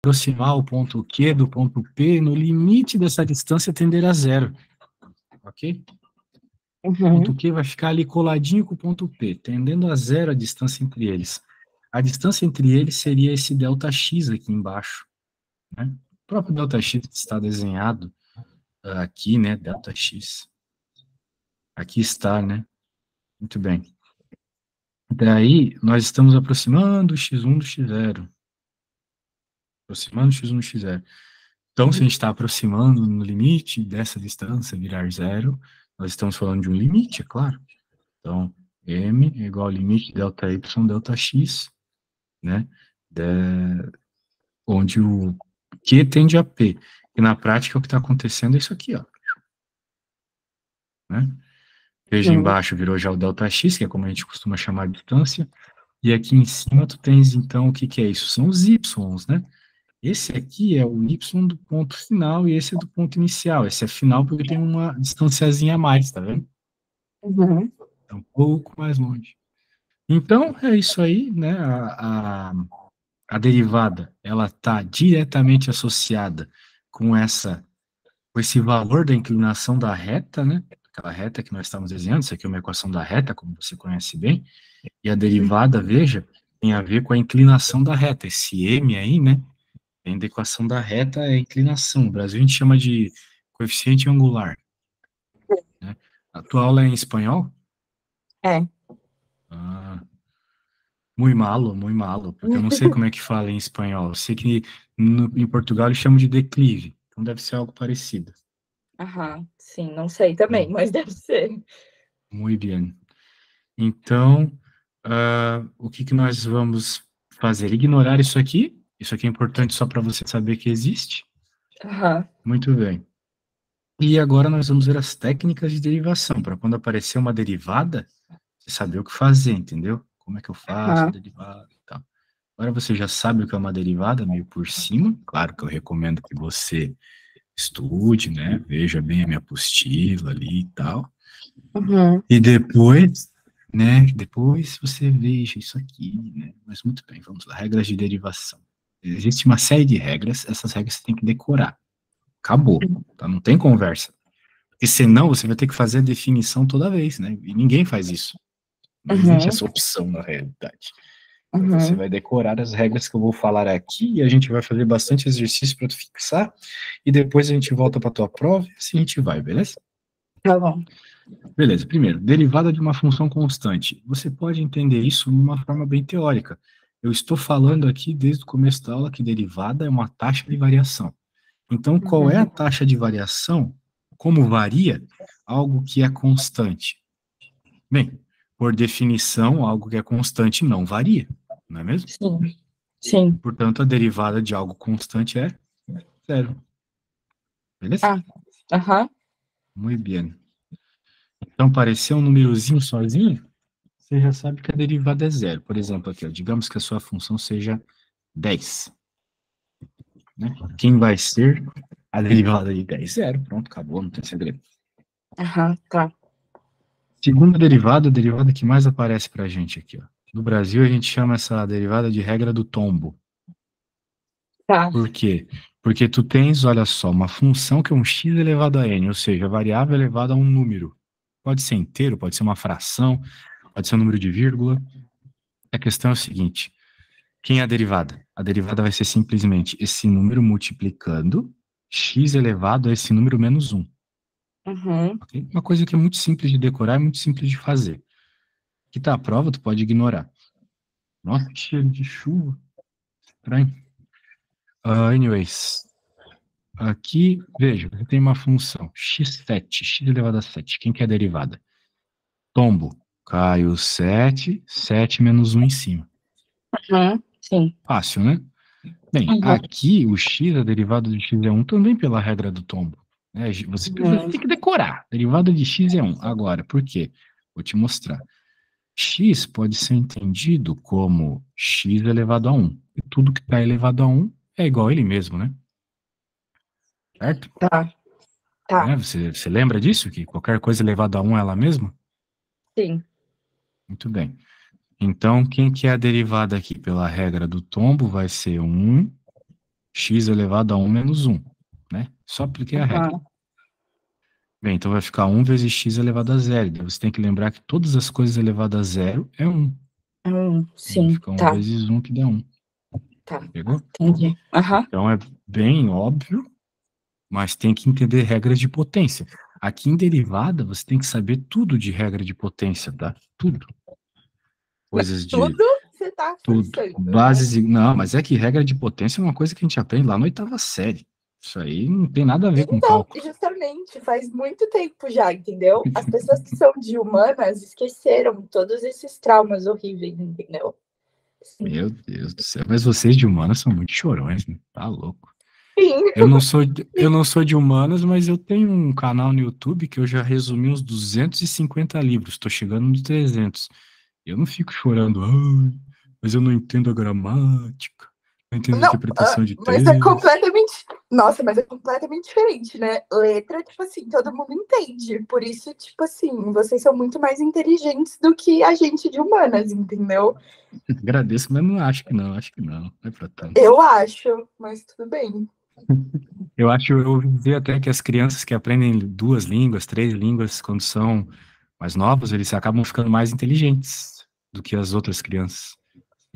aproximar o ponto Q do ponto P, no limite dessa distância tender a zero, ok? O ponto Q vai ficar ali coladinho com o ponto P, tendendo a zero a distância entre eles. A distância entre eles seria esse ΔX aqui embaixo, né? O próprio ΔX está desenhado aqui, né, ΔX. Aqui está, né? Muito bem. Daí, nós estamos aproximando o x1 do x0. Aproximando o x1 do x0. Então, se a gente está aproximando no limite dessa distância virar zero, nós estamos falando de um limite, é claro. Então, m é igual ao limite ΔY, ΔX, né? Onde o Q tende a P. E na prática, o que está acontecendo é isso aqui, ó. Né? Veja embaixo virou já o ΔX, que é como a gente costuma chamar de distância. E aqui em cima tu tens, então, o que que é isso? São os Ys, né? Esse aqui é o Y do ponto final e esse é do ponto inicial. Esse é final porque tem uma distanciazinha a mais, tá vendo? É um pouco mais longe. Então, é isso aí, né? A derivada, ela está diretamente associada com esse valor da inclinação da reta, né? Aquela reta que nós estamos desenhando, isso aqui é uma equação da reta, como você conhece bem, e a derivada, veja, tem a ver com a inclinação da reta. Esse m aí, né? Vem da equação da reta, é a inclinação. No Brasil a gente chama de coeficiente angular. Né? A tua aula é em espanhol? É. Ah, muito malo, porque eu não sei como é que fala em espanhol. Eu sei que em Portugal eles chamam de declive, então deve ser algo parecido. Aham, sim, não sei também, mas deve ser. Muito bem. Então, o que nós vamos fazer? Ignorar isso aqui. Isso aqui é importante só para você saber que existe. Aham. Muito bem. E agora nós vamos ver as técnicas de derivação, para quando aparecer uma derivada, você saber o que fazer, entendeu? Como é que eu faço a Aham. derivada e tal. Agora você já sabe o que é uma derivada, meio por cima. Claro que eu recomendo que você estude, né? Veja bem a minha apostila ali e tal. Uhum. E depois, né? Depois você veja isso aqui, né? Mas muito bem, vamos lá. Regras de derivação. Existe uma série de regras, essas regras você tem que decorar. Acabou, tá? Não tem conversa. Porque senão você vai ter que fazer a definição toda vez, né? E ninguém faz isso. Não existe Uhum. essa opção na realidade. Então você Uhum. vai decorar as regras que eu vou falar aqui e a gente vai fazer bastante exercício para tu fixar e depois a gente volta para tua prova e assim a gente vai, beleza? Tá bom. Beleza. Primeiro, derivada de uma função constante. Você pode entender isso de uma forma bem teórica. Eu estou falando aqui desde o começo da aula que derivada é uma taxa de variação. Então, qual é a Uhum. taxa de variação? Como varia algo que é constante? Bem, por definição, algo que é constante não varia, não é mesmo? Sim. Sim. Portanto, a derivada de algo constante é zero. Beleza? Ah, aham. Muito bem. Então, apareceu um númerozinho sozinho, você já sabe que a derivada é zero. Por exemplo, aqui, ó, digamos que a sua função seja 10. Né? Quem vai ser a derivada de 10? Zero. Pronto, acabou, não tem segredo. Aham, tá. Segunda derivada, a derivada que mais aparece para a gente aqui. Ó. No Brasil, a gente chama essa derivada de regra do tombo. Tá. Por quê? Porque tu tens, olha só, uma função que é um x elevado a n, ou seja, a variável elevada a um número. Pode ser inteiro, pode ser uma fração, pode ser um número de vírgula. A questão é o seguinte, quem é a derivada? A derivada vai ser simplesmente esse número multiplicando x elevado a esse número menos 1. Uhum. Okay? Uma coisa que é muito simples de decorar e muito simples de fazer. Que tá a prova, tu pode ignorar. Nossa, que cheiro de chuva. Estranho. Anyways, aqui, veja, você tem uma função x7, x elevado a 7. Quem que é a derivada? Tombo. Cai o 7, 7 menos 1 em cima. Uhum. Sim. Fácil, né? Bem, Uhum. aqui o x, a derivada de x é 1 também pela regra do tombo. Né? Você Uhum. tem que decorar. Derivada de x é 1. Agora, por quê? Vou te mostrar. X pode ser entendido como x elevado a 1. E tudo que está elevado a 1 é igual a ele mesmo, né? Certo? Tá. Tá. Né? Você lembra disso? Que qualquer coisa elevada a 1 é ela mesma? Sim. Muito bem. Então, quem que é a derivada aqui pela regra do tombo vai ser 1 x elevado a 1 menos 1, né? Só apliquei a regra. Aham. Bem, então vai ficar 1 vezes x elevado a zero. Daí você tem que lembrar que todas as coisas elevadas a zero é 1. Então vai Sim, ficar 1 tá, vezes 1 que dá 1. tá. Pegou? Entendi. Aham. Então é bem óbvio, mas tem que entender regras de potência. Aqui em derivada, você tem que saber tudo de regra de potência, tá? Tudo. Coisas de Tudo você tá tudo. forçando, né? Bases. Não, mas é que regra de potência é uma coisa que a gente aprende lá na oitava série. Isso aí não tem nada a ver com Então, cálculo. justamente, faz muito tempo já, entendeu? As pessoas que são de humanas esqueceram todos esses traumas horríveis, entendeu? Sim. Meu Deus do céu. Mas vocês de humanas são muito chorões, né? Tá louco. Sim. Eu não sou de humanas, mas eu tenho um canal no YouTube que eu já resumi uns 250 livros. Tô chegando nos 300. Eu não fico chorando, "Ai, mas eu não entendo a gramática, não entendo a Não, interpretação de mas é texto." completamente. Nossa, mas é completamente diferente, né? Letra, tipo assim, todo mundo entende. Por isso, tipo assim, vocês são muito mais inteligentes do que a gente de humanas, entendeu? Agradeço, mas não acho que não, acho que não. Não é pra tanto. Eu acho, mas tudo bem. Eu ouvi dizer até que as crianças que aprendem duas línguas, três línguas, quando são mais novos, eles acabam ficando mais inteligentes do que as outras crianças.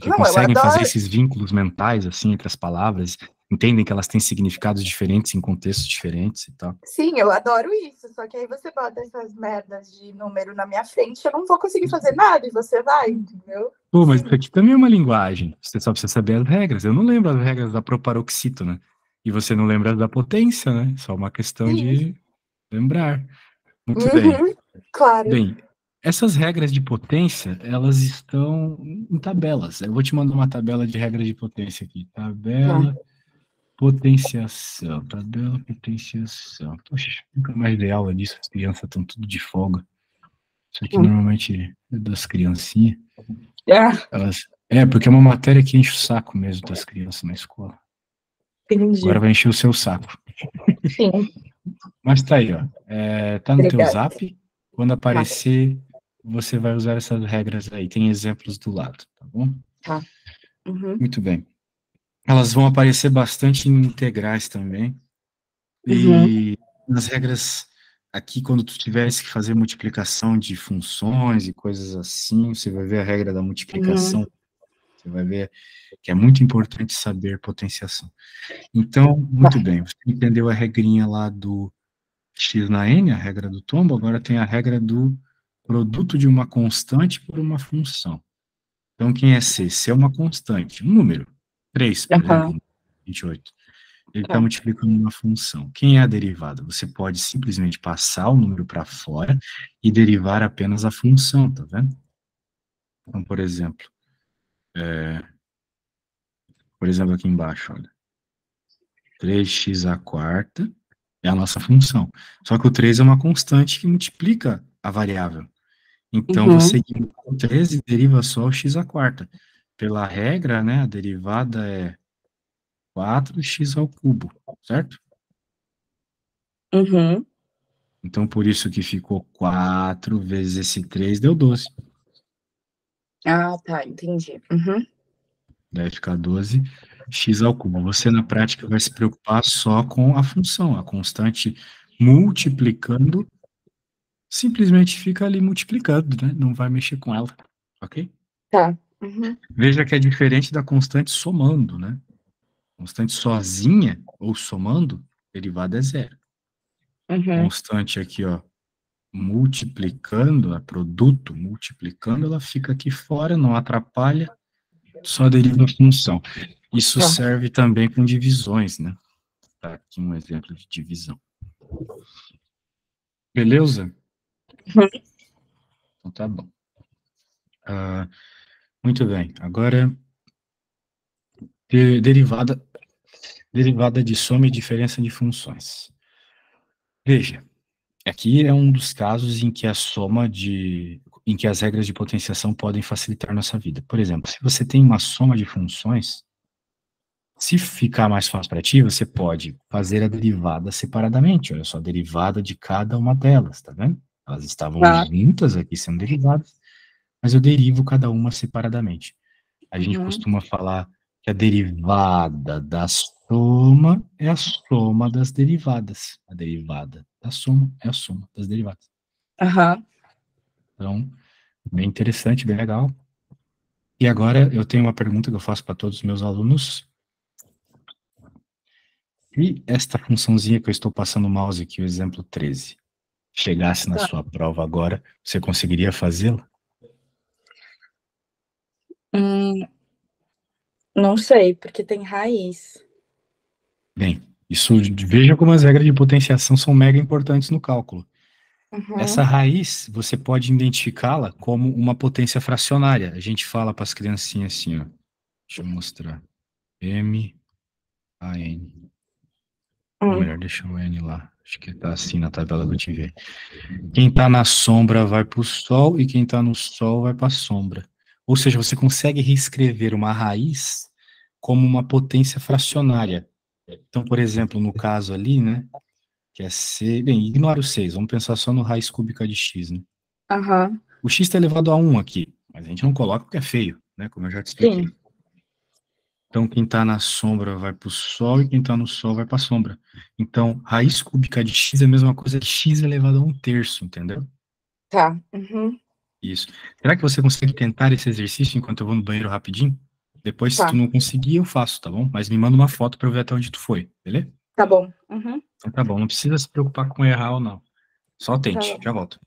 Que Não, eu conseguem fazer adoro. esses vínculos mentais, assim, entre as palavras, entendem que elas têm significados diferentes em contextos diferentes e tal. Sim, eu adoro isso. Só que aí você bota essas merdas de número na minha frente, eu não vou conseguir fazer nada e você vai, entendeu? Pô, mas Sim. isso aqui também é uma linguagem. Você só precisa saber as regras. Eu não lembro as regras da proparoxítona. E você não lembra da potência, né? Só uma questão Sim. de lembrar. Muito bem. Uhum, claro. Bem, essas regras de potência, elas estão em tabelas. Eu vou te mandar uma tabela de regras de potência aqui. Tá. Tabela, potenciação. Tabela, potenciação. Poxa, nunca mais dei aula disso. As crianças estão tudo de folga. Isso aqui normalmente é das criancinhas. Ah, Porque é uma matéria que enche o saco mesmo das crianças na escola. Agora entendi. vai encher o seu saco. Sim, Mas tá aí, ó. Tá no teu obrigada. zap. Quando Tá, aparecer, você vai usar essas regras aí. Tem exemplos do lado, tá bom? tá. Uhum, Muito bem. Elas vão aparecer bastante em integrais também. uhum, E nas regras aqui, quando tu tiveres que fazer multiplicação de funções e coisas assim, você vai ver a regra da uhum. multiplicação. Você vai ver que é muito importante saber potenciação. Então, muito Tá. bem, você entendeu a regrinha lá do x na n, a regra do tombo, agora tem a regra do produto de uma constante por uma função. Então, quem é c? C é uma constante, um número. 3, por Aham, exemplo, 28. Ele está tá. multiplicando uma função. Quem é a derivada? Você pode simplesmente passar o número para fora e derivar apenas a função, tá vendo? Então, por exemplo, aqui embaixo, olha. 3x à quarta é a nossa função. Só que o 3 é uma constante que multiplica a variável. Então, Uhum, você ignora o 3 e deriva só o x à quarta. Pela regra, né, a derivada é 4x ao cubo, certo? uhum. Então, por isso que ficou 4 vezes esse 3 deu 12. Ah, tá, entendi. Uhum. Vai ficar 12x ao cubo. Você, na prática, vai se preocupar só com a função, a constante multiplicando, simplesmente fica ali multiplicando, né? Não vai mexer com ela, ok? Tá. Uhum, Veja que é diferente da constante somando, né? Constante sozinha, ou somando, derivada é zero. uhum. Constante aqui, ó, multiplicando, a produto multiplicando, ela fica aqui fora, não atrapalha, só deriva a função. Isso Tá. serve também com divisões, né? Tá aqui um exemplo de divisão. Beleza? Uhum. Então tá bom. Muito bem. Agora, derivada de soma e diferença de funções. Veja, aqui é um dos casos em que em que as regras de potenciação podem facilitar nossa vida. Por exemplo, se você tem uma soma de funções, se ficar mais fácil para ti, você pode fazer a derivada separadamente. Olha só, a derivada de cada uma delas, tá vendo? Elas estavam Tá. juntas aqui sendo derivadas, mas eu derivo cada uma separadamente. A gente Uhum. costuma falar que a derivada da soma é a soma das derivadas. A derivada da soma é a soma das derivadas. Aham. Então, bem interessante, bem legal. E agora eu tenho uma pergunta que eu faço para todos os meus alunos. E esta funçãozinha que eu estou passando o mouse aqui, o exemplo 13, chegasse na Tá. sua prova agora, você conseguiria fazê-la? Hum, não sei, porque tem raiz. Bem, isso, veja como as regras de potenciação são mega importantes no cálculo. Essa Uhum. raiz, você pode identificá-la como uma potência fracionária. A gente fala para as criancinhas assim, ó. Deixa eu mostrar. M, A, N. Ou Hum. melhor, deixa o N lá. Acho que tá assim na tabela que eu te vi. Quem está na sombra vai para o sol e quem está no sol vai para a sombra. Ou seja, você consegue reescrever uma raiz como uma potência fracionária. Então, por exemplo, no caso ali, né, que é C, bem, ignora o 6, vamos pensar só no raiz cúbica de x, né? Aham. O x está elevado a 1 aqui, mas a gente não coloca porque é feio, né, como eu já te expliquei. Sim. Então, quem está na sombra vai para o sol e quem está no sol vai para a sombra. Então, raiz cúbica de x é a mesma coisa que x elevado a 1/3, entendeu? Tá. Uhum. Isso. Será que você consegue tentar esse exercício enquanto eu vou no banheiro rapidinho? Depois, se tu Tá. não conseguir, eu faço, tá bom? Mas me manda uma foto para eu ver até onde tu foi, beleza? Tá bom. Uhum. Então tá bom, não precisa se preocupar com errar ou não. Só Tá tente, bom. já volto.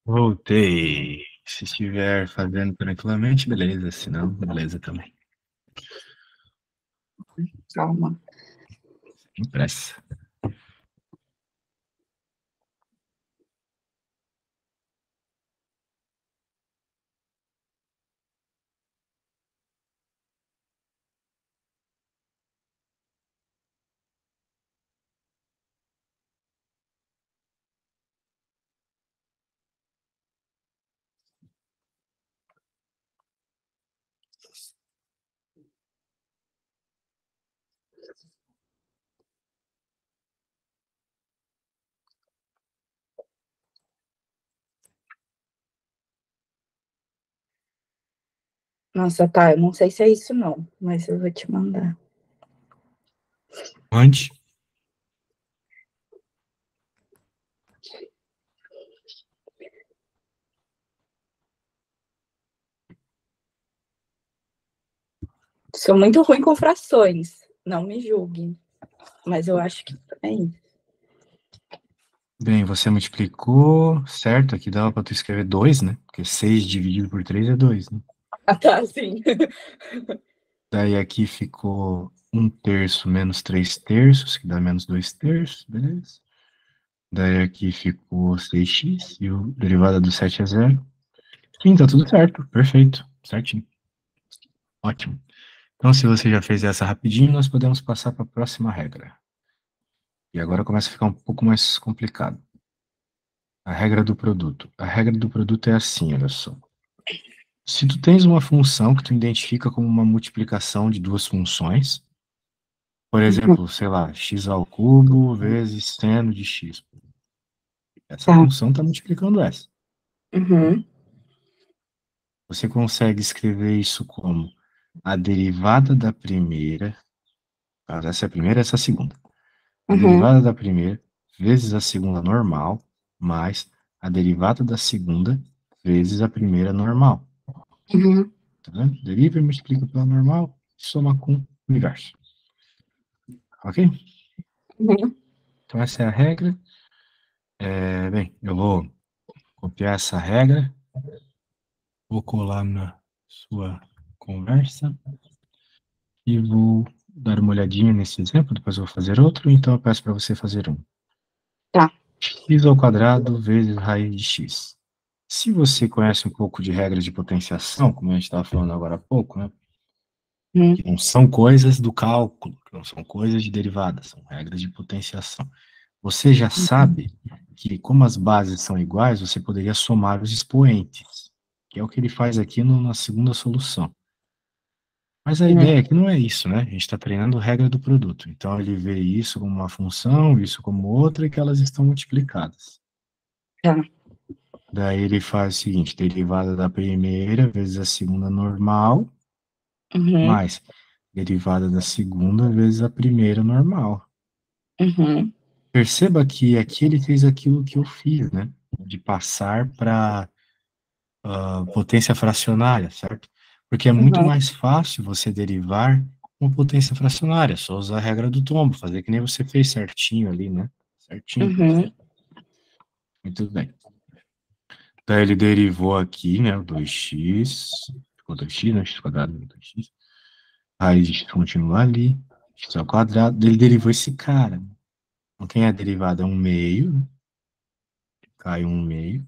Voltei. Se estiver fazendo tranquilamente, beleza. Se não, beleza também. Calma. Sem pressa. Nossa, tá, eu não sei se é isso não, mas eu vou te mandar. Mande. Sou muito ruim com frações, não me julguem, mas eu acho que é isso. Bem, você multiplicou, certo? Aqui dava para tu escrever 2, né? Porque 6 dividido por 3 é 2, né? Ah, tá, sim. Daí aqui ficou 1/3 menos 3/3, que dá menos 2/3, beleza? Daí aqui ficou 6x e o derivada do 7 é 0. Sim, tá tudo certo, perfeito, certinho. Ótimo. Então, se você já fez essa rapidinho, nós podemos passar para a próxima regra. E agora começa a ficar um pouco mais complicado. A regra do produto. A regra do produto é assim, olha só. Se tu tens uma função que tu identifica como uma multiplicação de duas funções, por exemplo, sei lá, x ao cubo vezes seno de x. Essa Tá. função está multiplicando essa. Uhum. Você consegue escrever isso como a derivada da primeira, essa é a primeira, essa é a segunda. A Uhum. derivada da primeira vezes a segunda normal, mais a derivada da segunda vezes a primeira normal. Uhum. Tá vendo? Deriva e multiplica pela normal, soma com o universo. Ok? Uhum. Então essa é a regra. Bem, eu vou copiar essa regra, vou colar na sua conversa e vou dar uma olhadinha nesse exemplo, depois eu vou fazer outro, então eu peço para você fazer um. Tá. X ao quadrado vezes raiz de x. Se você conhece um pouco de regras de potenciação, como a gente estava falando agora há pouco, né, Uhum. que não são coisas do cálculo, que não são coisas de derivadas, são regras de potenciação. Você já sabe que, como as bases são iguais, você poderia somar os expoentes, que é o que ele faz aqui na segunda solução. Mas a Uhum. ideia aqui não é isso, né? A gente está treinando regra do produto. Então, ele vê isso como uma função, isso como outra, e que elas estão multiplicadas. Tá. Daí ele faz o seguinte, derivada da primeira vezes a segunda normal, Uhum. mais derivada da segunda vezes a primeira normal. Uhum. Perceba que aqui ele fez aquilo que eu fiz, né? De passar para potência fracionária, certo? Porque é muito Uhum. mais fácil você derivar uma potência fracionária, só usar a regra do tombo, fazer que nem você fez certinho ali, né? Certinho. Uhum. Muito bem. Daí ele derivou aqui, né? O 2x, ficou 2x, né? X quadrado, 2x. Raiz de x continua ali, x ao quadrado. Ele derivou esse cara. Então, quem é derivado é 1/2, né? Cai 1/2.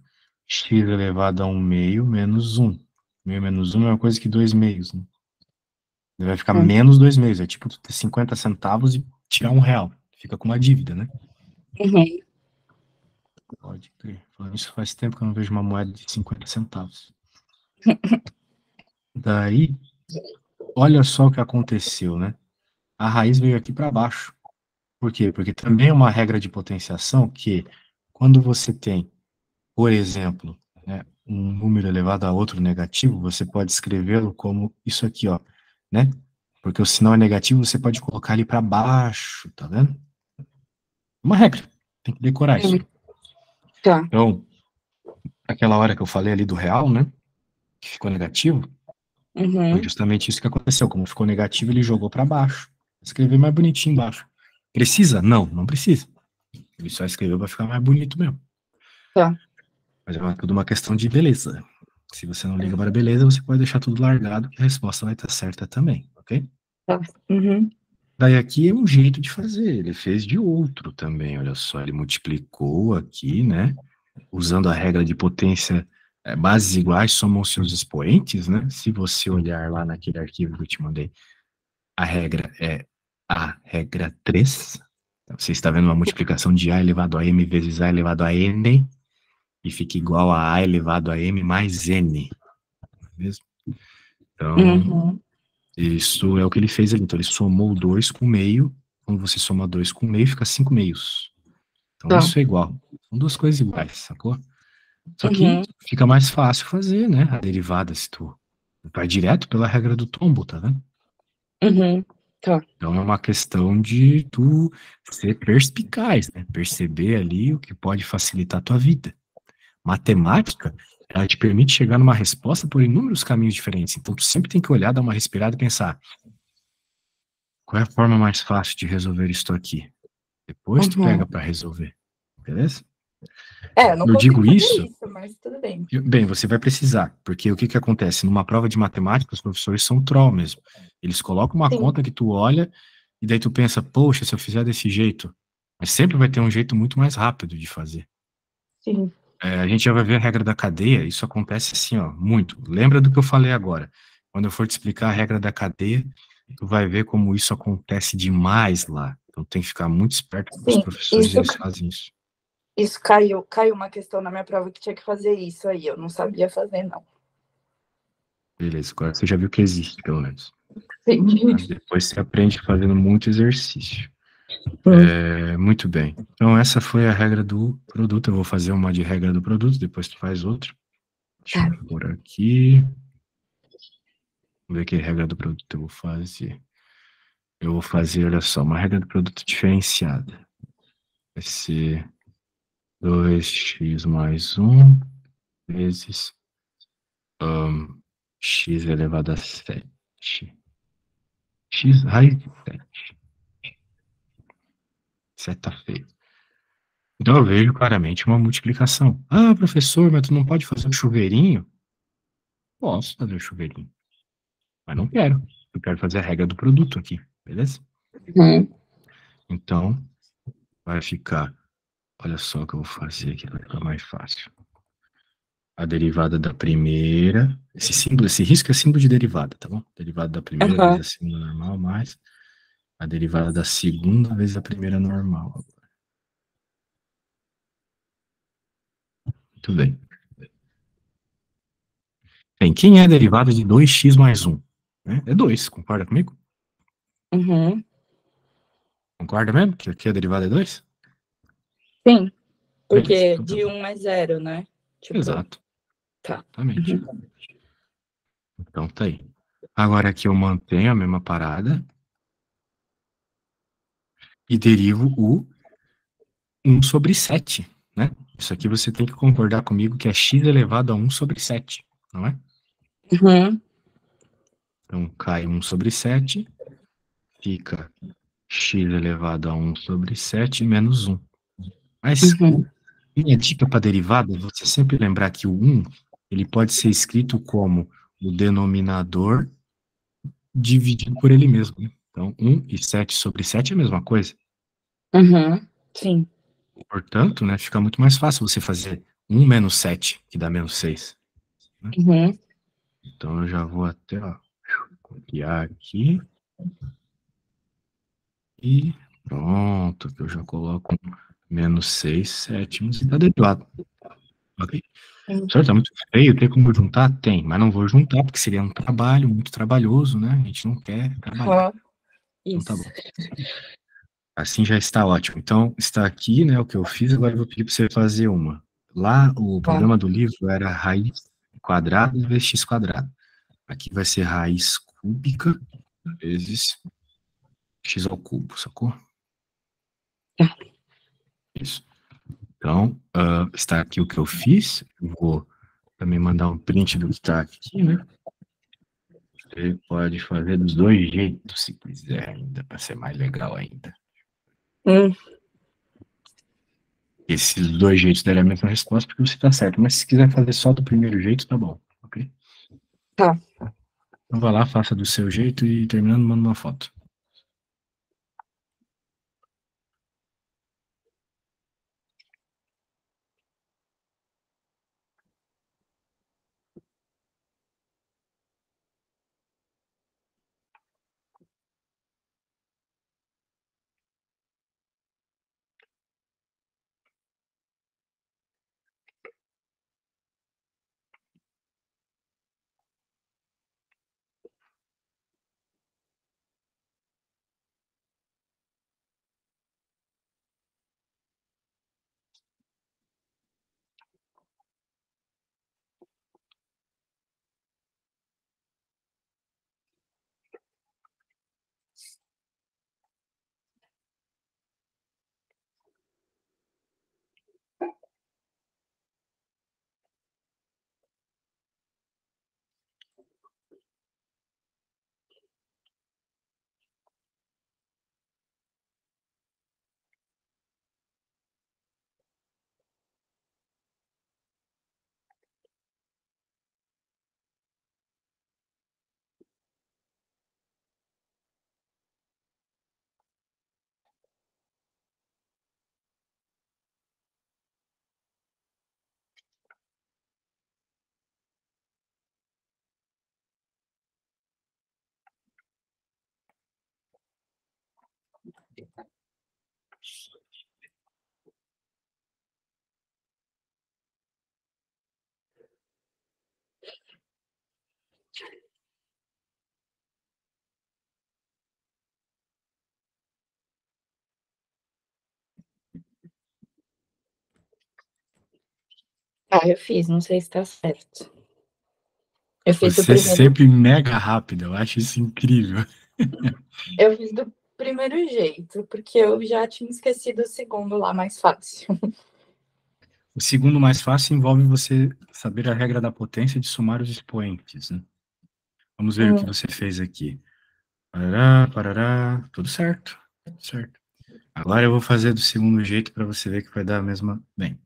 X elevado a 1/2 menos 1. Meio menos 1 é uma coisa que 2/2, né? Ele vai ficar menos 2/2. É tipo tu ter 50 centavos e tirar R$ 1. Fica com uma dívida, né? Uhum. Pode crer. Falando isso, faz tempo que eu não vejo uma moeda de 50 centavos. Daí, olha só o que aconteceu, né? A raiz veio aqui para baixo. Por quê? Porque também é uma regra de potenciação que, quando você tem, por exemplo, né, um número elevado a outro negativo, você pode escrevê-lo como isso aqui, ó, né? Porque o sinal é negativo, você pode colocar ele para baixo, tá vendo? Uma regra, tem que decorar isso Uhum. aí. Tá. Então, aquela hora que eu falei ali do real, né, que ficou negativo, foi Uhum. justamente isso que aconteceu. Como ficou negativo, ele jogou para baixo. Escrever mais bonitinho embaixo. Precisa? Não, não precisa. Ele só escreveu para ficar mais bonito mesmo. Tá. Mas é tudo uma questão de beleza. Se você não liga para beleza, você pode deixar tudo largado, que a resposta vai estar certa também, ok? Tá. Uhum. Daí aqui é um jeito de fazer, ele fez de outro também, olha só, ele multiplicou aqui, né? Usando a regra de potência, bases iguais somam seus expoentes, né? Se você olhar lá naquele arquivo que eu te mandei, a regra é a regra 3. Você está vendo uma multiplicação de a elevado a m vezes a elevado a n, e fica igual a elevado a m mais n, mesmo? Então, Uhum. isso é o que ele fez ali. Então, ele somou 2 com meio. Quando você soma 2 com meio, fica 5 meios. Então, Tá. isso é igual. São duas coisas iguais, sacou? Só que Uhum. fica mais fácil fazer, né? A derivada, se tu Vai direto pela regra do tombo, tá vendo? Uhum. Tá. Então é uma questão de tu ser perspicaz, né? Perceber ali o que pode facilitar a tua vida. Matemática, ela te permite chegar numa resposta por inúmeros caminhos diferentes. Então tu sempre tem que olhar, dar uma respirada e pensar, qual é a forma mais fácil de resolver isso aqui? Depois tu pega Uhum. para resolver, beleza? É, eu não Eu consigo digo fazer isso, isso, mas tudo bem. bem, você vai precisar, porque o que que acontece? Numa prova de matemática, os professores são troll mesmo. Eles colocam uma Sim, conta que tu olha e daí tu pensa, poxa, se eu fizer desse jeito, mas sempre vai ter um jeito muito mais rápido de fazer. sim. A gente já vai ver a regra da cadeia, isso acontece assim, ó, muito. Lembra do que eu falei agora. Quando eu for te explicar a regra da cadeia, tu vai ver como isso acontece demais lá. Então tem que ficar muito esperto porque os Sim, professores, eles fazem isso. isso caiu uma questão na minha prova que tinha que fazer isso aí. Eu não sabia fazer, não. Beleza, agora você já viu que existe, pelo menos. Sim. Tá? Depois você aprende fazendo muito exercício. Hum. Muito bem. Então essa foi a regra do produto. Eu vou fazer uma de regra do produto, depois tu faz outra. Deixa Tá. eu pôr aqui. Vamos ver que regra do produto eu vou fazer. Eu vou fazer, olha só, uma regra do produto diferenciada. Vai ser 2x mais um vezes x elevado a 7. X raiz de 7. 7 tá feio. Então eu vejo claramente uma multiplicação. Ah, professor, mas tu não pode fazer um chuveirinho? Posso fazer o chuveirinho, mas não quero. Eu quero fazer a regra do produto aqui, beleza? Uhum. Então, vai ficar. Olha só o que eu vou fazer aqui, vai ficar mais fácil. A derivada da primeira. Esse símbolo, esse risco é símbolo de derivada, tá bom? Derivada da primeira vezes Uhum. a segunda normal, mais a derivada da segunda vezes a primeira normal. Muito bem. Bem, quem é a derivada de 2x mais 1? Né? É 2, concorda comigo? Uhum. Concorda mesmo que aqui a derivada é 2? Sim, Beleza, porque então tá de bom. um é zero, né? Tipo, Exato, tá. exatamente. Uhum. Então tá aí. Agora aqui eu mantenho a mesma parada e derivo o 1 sobre 7, né? Isso aqui você tem que concordar comigo que é x elevado a 1 sobre 7, não é? Uhum. Então cai 1 sobre 7, fica x elevado a 1 sobre 7 menos 1. Mas Uhum. minha dica para derivada é você sempre lembrar que o 1 ele pode ser escrito como o denominador dividido por ele mesmo, né? Então, 1 e 7 sobre 7 é a mesma coisa. Uhum. Sim. Portanto, né, fica muito mais fácil você fazer 1 menos 7, que dá menos 6. Né? Uhum. Então, eu já vou até ó, copiar aqui. E pronto, que eu já coloco um menos 6 sétimos e tá derivado. Ok. Uhum. Senhor, tá muito feio, tem como juntar? Tem, mas não vou juntar, porque seria um trabalho muito trabalhoso, né? A gente não quer trabalhar. Então tá Isso. bom. Assim já está ótimo. Então, está aqui, né, o que eu fiz, agora eu vou pedir para você fazer uma. Lá, o Tá. problema do livro era raiz quadrada vezes x quadrado. Aqui vai ser raiz cúbica vezes x ao cubo, sacou? Tá. Isso. Então, está aqui o que eu fiz. Eu vou também mandar um print do que está aqui, né? Você pode fazer dos dois jeitos, se quiser, ainda, para ser mais legal ainda. Hum. Esses dois jeitos deram a mesma resposta, porque você está certo. Mas se quiser fazer só do primeiro jeito, tá bom. Ok? Tá. Então vai lá, faça do seu jeito e terminando, manda uma foto. Ah, eu fiz, não sei se tá certo. Eu fiz do Você é primeiro. sempre mega rápida, eu acho isso incrível. Eu fiz do primeiro jeito, porque eu já tinha esquecido o segundo lá mais fácil. O segundo mais fácil envolve você saber a regra da potência de somar os expoentes, né? Vamos ver o que você fez aqui. Parará, parará, tudo certo, tudo certo. Agora eu vou fazer do segundo jeito para você ver que vai dar a mesma. Bem,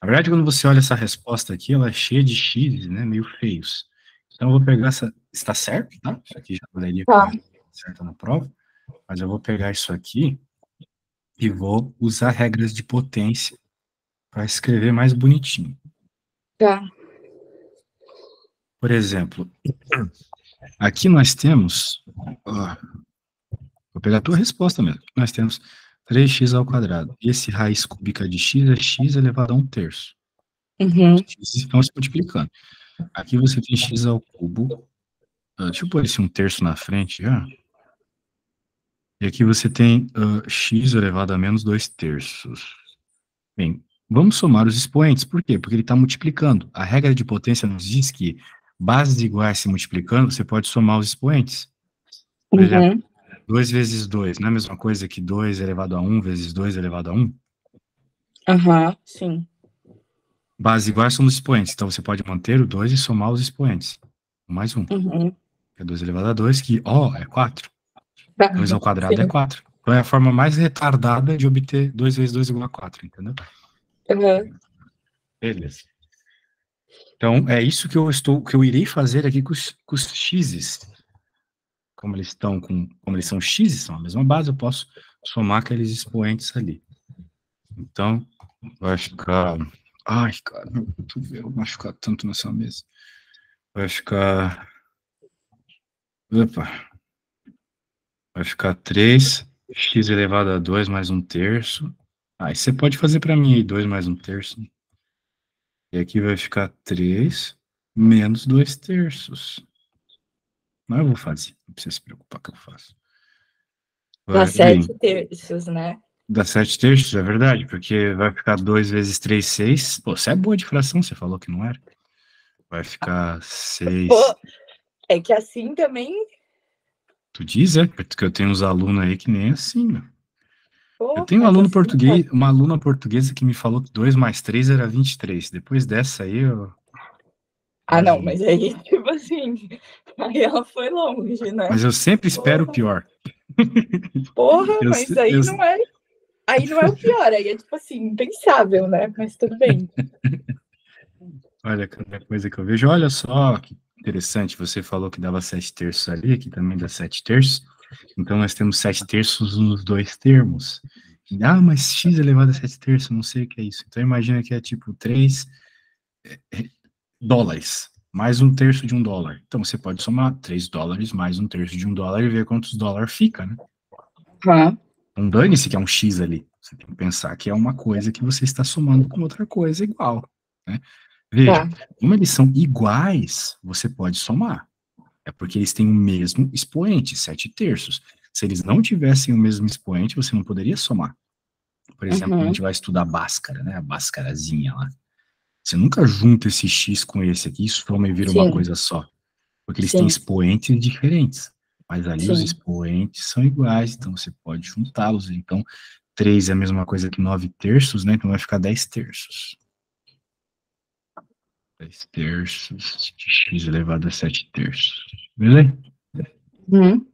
na verdade, quando você olha essa resposta aqui, ela é cheia de x, né, meio feios. Então eu vou pegar essa. Está certo, tá? Isso aqui já valeria que Tá, vai certo na prova. Mas eu vou pegar isso aqui e vou usar regras de potência para escrever mais bonitinho. tá. Por exemplo, aqui nós temos. Ó, vou pegar a tua resposta mesmo. Nós temos 3x ao quadrado. Esse raiz cúbica de x é x elevado a 1/3. Uhum. X estão se multiplicando. Aqui você tem x ao cubo. Deixa eu pôr esse 1/3 na frente já. E aqui você tem x elevado a menos 2/3. Bem, vamos somar os expoentes. Por quê? Porque ele está multiplicando. A regra de potência nos diz que bases iguais se multiplicando, você pode somar os expoentes. Por exemplo, Uhum. 2 vezes 2, não é a mesma coisa que 2 elevado a 1 vezes 2 elevado a 1? Aham, sim. Bases iguais são os expoentes, então você pode manter o 2 e somar os expoentes. Mais um, Uhum. que é 2 elevado a 2, que, é 4. Tá, 2 ao quadrado é sim. 4. Então é a forma mais retardada de obter 2 vezes 2 igual a 4, entendeu? Uhum. Beleza. Então, é isso que eu irei fazer aqui com os x's. Como eles são x's, são a mesma base, eu posso somar aqueles expoentes ali. Então, vai ficar... Ai, cara, meu cotovelo machucar tanto nessa mesa. Vai ficar... Opa. Vai ficar 3x elevado a 2 mais 1/3. Aí você pode fazer para mim aí 2 mais 1/3. E aqui vai ficar 3 menos 2/3. Mas eu vou fazer, não precisa se preocupar que eu faço. Dá Bem, 7/3, né? dá 7/3, é verdade, porque vai ficar 2 vezes 3, 6. Pô, você é boa de fração, você falou que não era. Vai ficar 6. Pô, é que assim também. Tu diz, é? Porque eu tenho uns alunos aí que nem assim, meu. Eu Pô, tenho um mas aluno assim, tá. português, uma aluna portuguesa que me falou que 2 mais 3 era 23. Depois dessa aí, eu Ah, não, quase... mas aí, tipo assim, aí ela foi longe, né? Mas eu sempre espero o Porra, pior. porra, Eu, mas eu, aí não é o pior, aí é tipo assim, impensável, né? Mas tudo bem. olha, cada coisa que eu vejo. Olha só que interessante, você falou que dava 7/3 ali, aqui também dá 7/3. Então nós temos 7/3 nos dois termos. Ah, mas x elevado a 7/3, não sei o que é isso. Então imagina que é tipo 3 dólares, mais 1/3 de $1. Então você pode somar 3 dólares mais 1/3 de $1 e ver quantos dólares fica, né? Uhum. Não dane-se que é um x ali. Você tem que pensar que é uma coisa que você está somando com outra coisa igual, né? Veja, Tá. como eles são iguais, você pode somar. É porque eles têm o mesmo expoente, 7/3. Se eles não tivessem o mesmo expoente, você não poderia somar. Por exemplo, quando a Uhum. gente vai estudar Bhaskara, né? A Bhaskarazinha lá. Você nunca junta esse x com esse aqui e soma e vira uma Sim, coisa só. Porque eles têm sim, expoentes diferentes. Mas ali os sim. expoentes são iguais, então você pode juntá-los. Então, 3 é a mesma coisa que 9/3, né? Então vai ficar 10/3. 10/3 de x elevado a 7/3. Beleza? Uhum.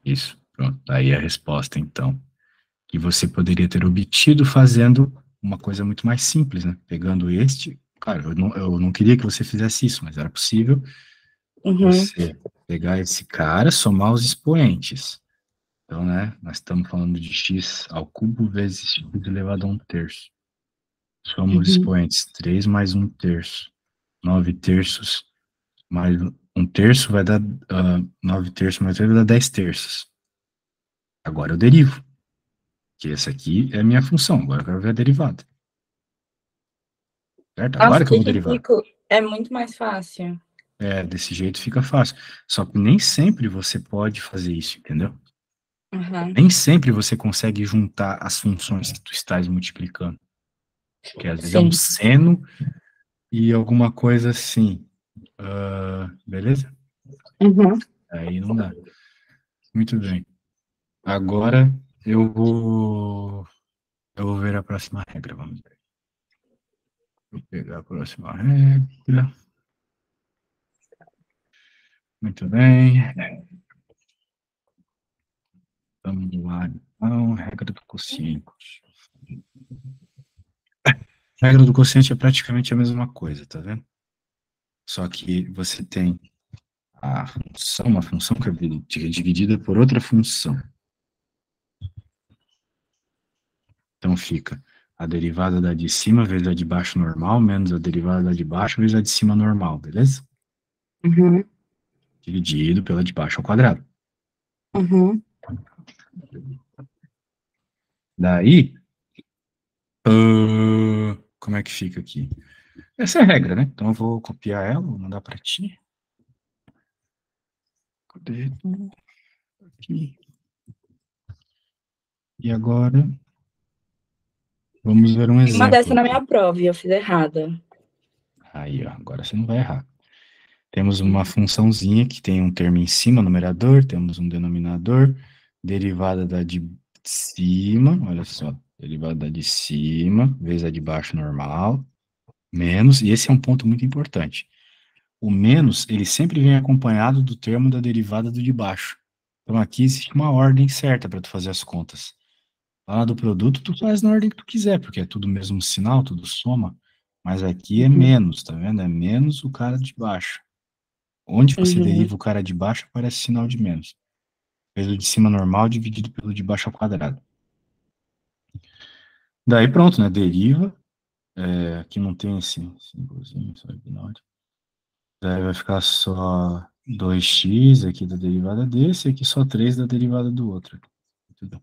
Isso. Pronto. Aí a resposta, então, que você poderia ter obtido fazendo uma coisa muito mais simples, né? Pegando este. Claro, eu não queria que você fizesse isso, mas era possível Uhum. você pegar esse cara, somar os expoentes. Então, né, nós estamos falando de x ao cubo vezes x elevado a 1/3. Soma os Uhum. expoentes. 3 mais 1/3. 9/3 mais 1/3 vai dar 9/3 mais 3 vai dar 10/3. Agora eu derivo. Que essa aqui é a minha função, agora eu quero ver a derivada. Certo? Nossa, Agora que eu que vou derivar. ridículo. É muito mais fácil. Desse jeito fica fácil. Só que nem sempre você pode fazer isso, entendeu? Uhum. Nem sempre você consegue juntar as funções que tu estás multiplicando. Porque às vezes é um Sim. seno e alguma coisa assim. Beleza? Uhum. Aí não dá. Muito bem. Agora eu vou ver a próxima regra. Vamos ver. Vou pegar a próxima regra. Muito bem. Vamos lá, então. Regra do quociente. A regra do quociente é praticamente a mesma coisa, tá vendo? Só que você tem uma função que é dividida por outra função. Então fica a derivada da de cima vezes a de baixo normal, menos a derivada da de baixo vezes a de cima normal, beleza? Uhum. Dividido pela de baixo ao quadrado. Uhum. Daí, como é que fica aqui? Essa é a regra, né? Então eu vou copiar ela, vou mandar para ti. Cadê? Aqui. E agora, vamos ver um Tem uma dessa exemplo na aqui. minha prova e eu fiz errada. Aí, ó, agora você não vai errar. Temos uma funçãozinha que tem um termo em cima, numerador, temos um denominador, derivada da de cima, olha só, derivada da de cima, vezes a de baixo normal, menos, e esse é um ponto muito importante. O menos, ele sempre vem acompanhado do termo da derivada do de baixo. Então aqui existe uma ordem certa para tu fazer as contas. Lá do produto, tu faz na ordem que tu quiser, porque é tudo o mesmo sinal, tudo soma, mas aqui é Uhum. menos, tá vendo? É menos o cara de baixo. Onde você Uhum. deriva o cara de baixo, aparece sinal de menos. Pelo de cima normal dividido pelo de baixo ao quadrado. Daí pronto, né? Deriva. Aqui não tem esse símbolozinho, só ignore. Daí vai ficar só 2x aqui da derivada desse, e aqui só 3 da derivada do outro. Tudo.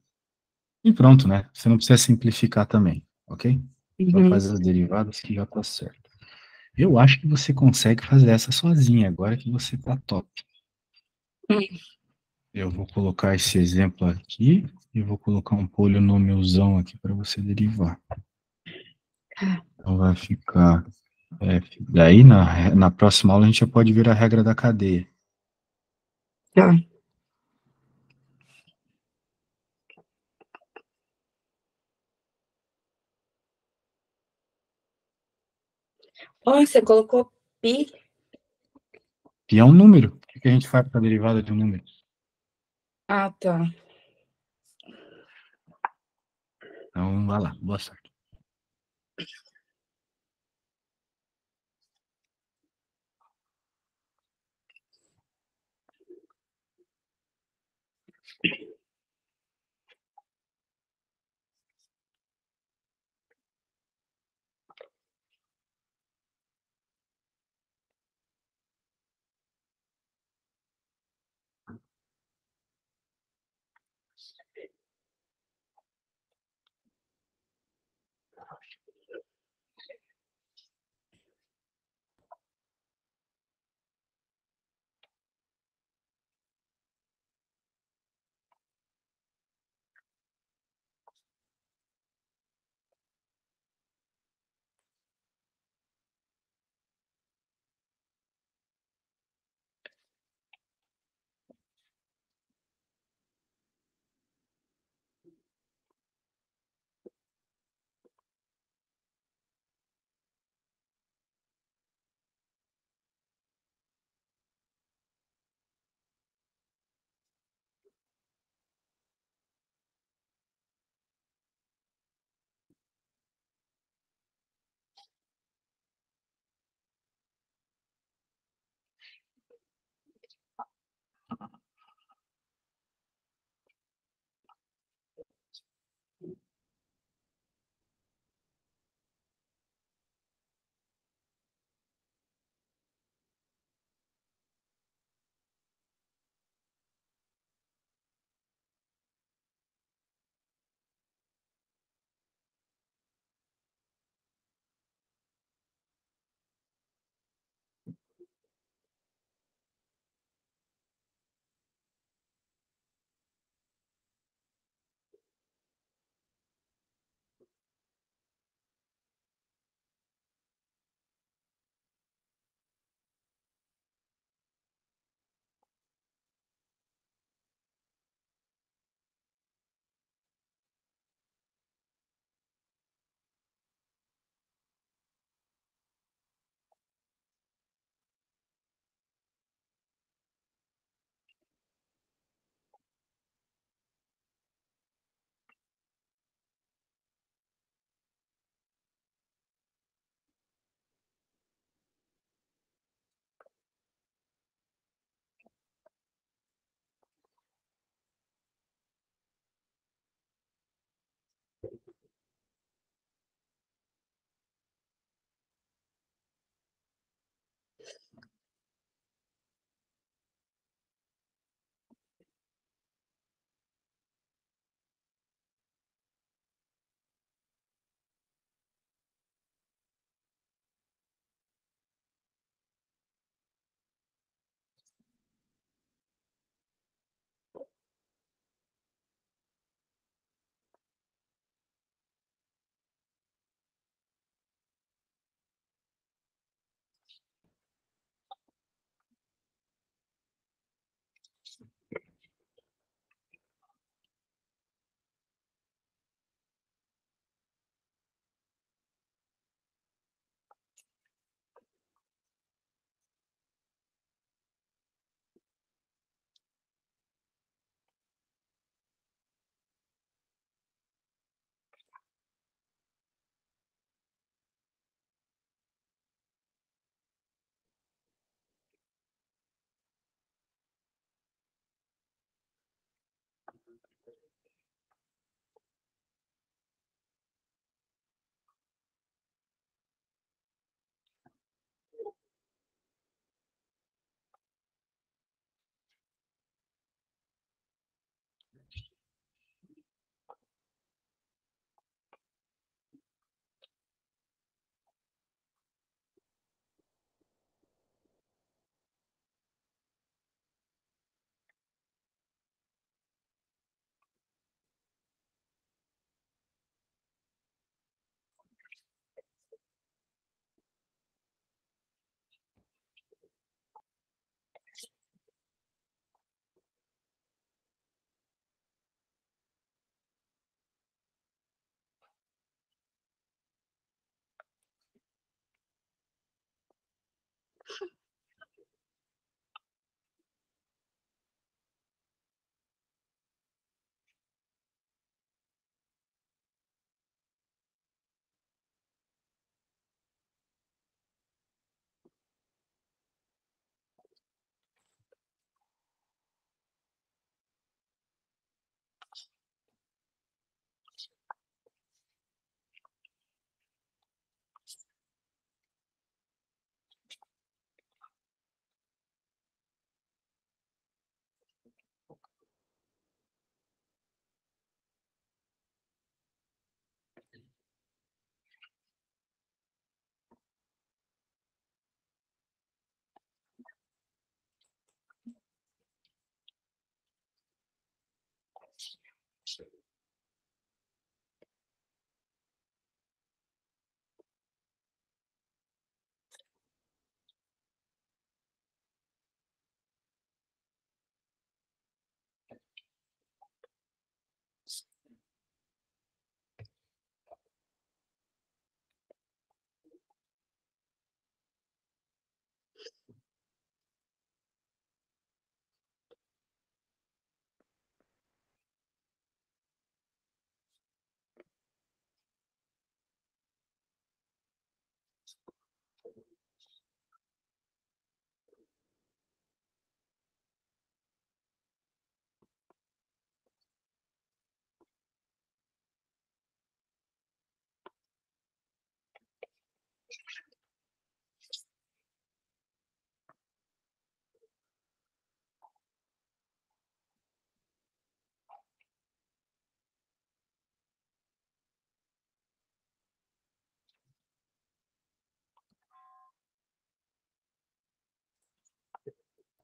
E pronto, né? Você não precisa simplificar também, ok? Só Uhum. faz as derivadas que já tá certo. Eu acho que você consegue fazer essa sozinha, agora que você tá top. Eu vou colocar esse exemplo aqui e vou colocar um polinômiozão aqui para você derivar. Então vai ficar f. Daí na próxima aula a gente já pode ver a regra da cadeia. Tá. Oh, você colocou pi? Que é um número. O que a gente faz para a derivada de um número? Ah, tá. Então vai lá, boa sorte.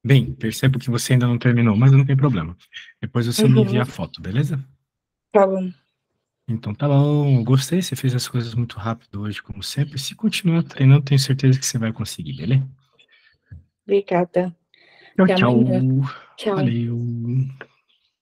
Bem, percebo que você ainda não terminou, mas não tem problema. Depois você me envia a foto, beleza? Tá bom. Então tá bom, gostei, você fez as coisas muito rápido hoje, como sempre. Se continuar treinando, tenho certeza que você vai conseguir, beleza? Obrigada. Tchau, Até tchau. amanhã. Tchau. Valeu.